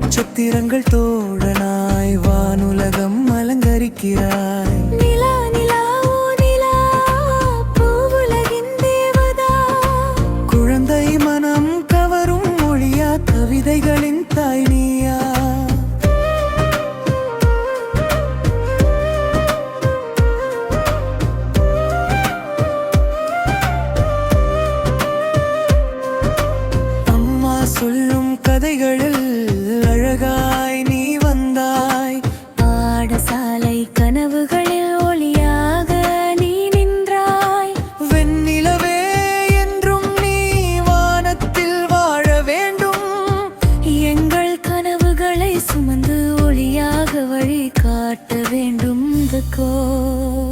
நட்சத்திரங்கள் தோழனாய் வானுலகம் அலங்கரிக்கிறாய். நிலா நிலா ஓ நிலா, பூவுலகின் தேவதா. குழந்தை மனம் கவரும் மொழியா, கவிதைகளின் தாய் நீயா. அம்மா சொல்லும் கதைகளில் அழகாய் நீ வந்தாய். பாடசாலை கனவுகளில் ஒளியாக நீ நின்றாய். வெண்ணிலவே என்றும் நீ வானத்தில் வாழ வேண்டும். எங்கள் கனவுகளை சுமந்து ஒளியாக வழி காட்ட வேண்டும். The call.